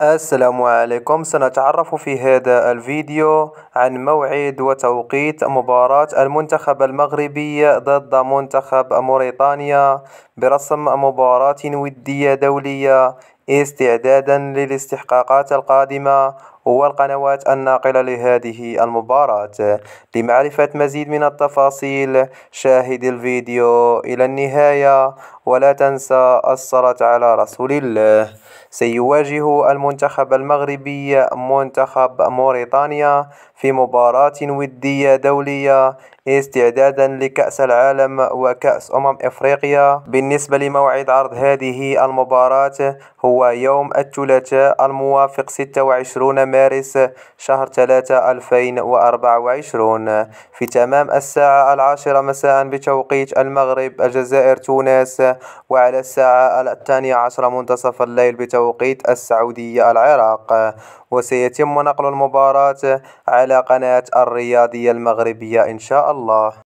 السلام عليكم. سنتعرف في هذا الفيديو عن موعد وتوقيت مباراة المنتخب المغربي ضد منتخب موريتانيا برسم مباراة ودية دولية استعدادا للاستحقاقات القادمة والقنوات الناقلة لهذه المباراة. لمعرفة مزيد من التفاصيل شاهد الفيديو إلى النهاية ولا تنسى الصلاة على رسول الله. سيواجه المنتخب المغربي منتخب موريتانيا في مباراة ودية دولية استعدادا لكأس العالم وكأس إفريقيا. بالنسبة لموعد عرض هذه المباراة هو يوم الثلاثاء الموافق 26 مارس شهر 3 2024 في تمام الساعة 10 مساء بتوقيت المغرب الجزائر تونس، وعلى الساعة 12 منتصف الليل بتوقيت السعودية العراق. وسيتم نقل المباراة على قناة الرياضية المغربية إن شاء الله.